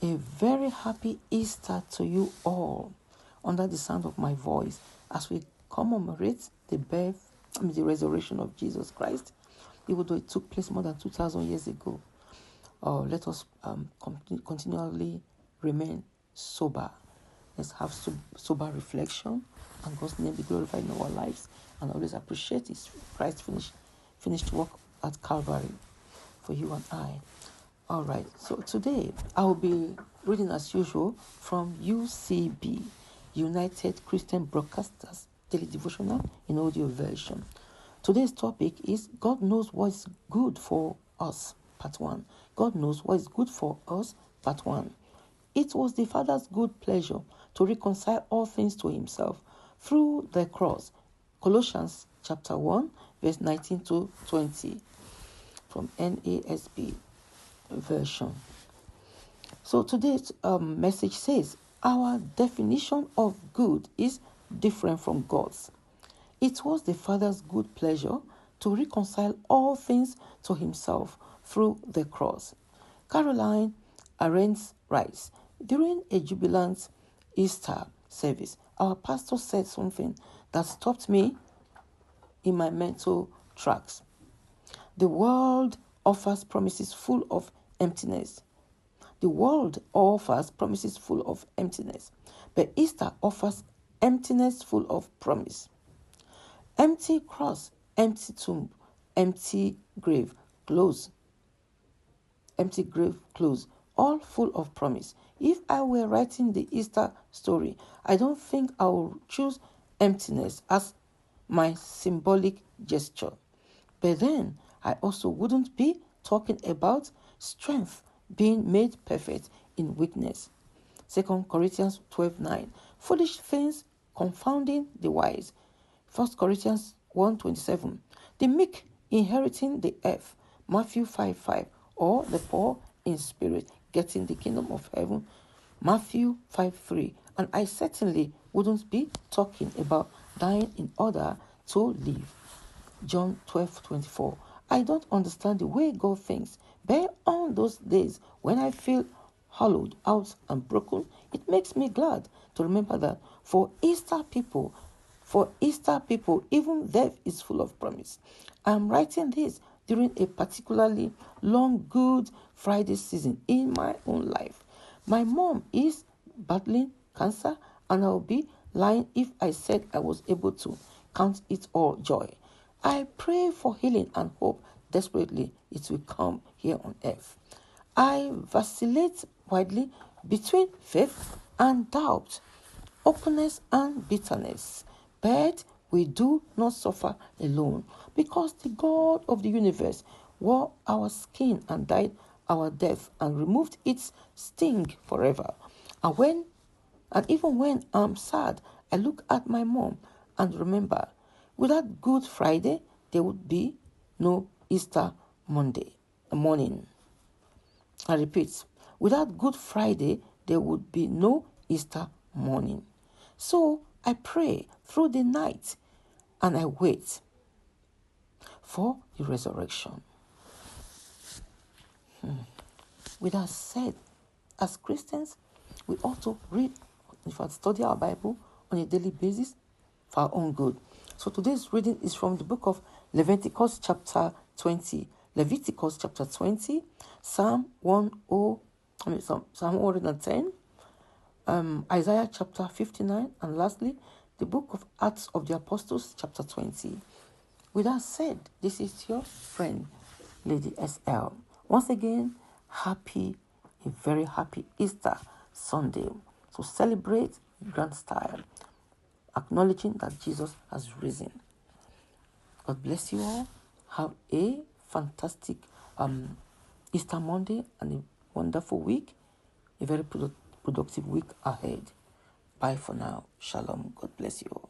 A very happy Easter to you all under the sound of my voice as we commemorate the resurrection of Jesus Christ, even though it took place more than 2,000 years ago. Let us continually remain sober. Let's have sober reflection, and God's name be glorified in our lives, and always appreciate His Christ's finished work at Calvary for you and I. All right, so today I will be reading as usual from UCB, United Christian Broadcasters Daily Devotional in audio version. Today's topic is God knows what is good for us, part 1. God knows what is good for us, part 1. It was the Father's good pleasure to reconcile all things to Himself through the cross. Colossians chapter 1, verse 19 to 20 from NASB version. So today's message says, our definition of good is different from God's. It was the Father's good pleasure to reconcile all things to Himself through the cross. Caroline Arendts writes, during a jubilant Easter service, our pastor said something that stopped me in my mental tracks. The world offers promises full of emptiness. The world offers promises full of emptiness, but Easter offers emptiness full of promise. Empty cross, empty tomb, empty grave close. Empty grave close, all full of promise. If I were writing the Easter story, I don't think I would choose emptiness as my symbolic gesture. But then I also wouldn't be talking about strength being made perfect in weakness. 2 Corinthians 12:9. Foolish things confounding the wise. 1 Corinthians 1:27. The meek inheriting the earth. Matthew 5:5. Or the poor in spirit getting the kingdom of heaven. Matthew 5:3. And I certainly wouldn't be talking about dying in order to live. John 12:24. I don't understand the way God thinks, but on those days when I feel hollowed out and broken, it makes me glad to remember that for Easter people, even death is full of promise. I'm writing this during a particularly long Good Friday season in my own life. My mom is battling cancer, and I'll be lying if I said I was able to count it all joy. I pray for healing and hope desperately it will come here on earth. I vacillate widely between faith and doubt, openness and bitterness. But we do not suffer alone, because the God of the universe wore our skin and died our death and removed its sting forever. And even when I'm sad, I look at my mom and remember, without Good Friday, there would be no Easter morning. I repeat, without Good Friday, there would be no Easter morning. So I pray through the night and I wait for the resurrection. With that said, as Christians, we ought to read, in fact, study our Bible on a daily basis for our own good. So today's reading is from the book of Leviticus chapter 20. Leviticus chapter 20, Psalm 110, Isaiah chapter 59, and lastly, the book of Acts of the Apostles chapter 20. With that said, this is your friend, Lady SL. Once again, a very happy Easter Sunday. So celebrate grand style, acknowledging that Jesus has risen. God bless you all. Have a fantastic Easter Monday and a wonderful week. A very productive week ahead. Bye for now. Shalom. God bless you all.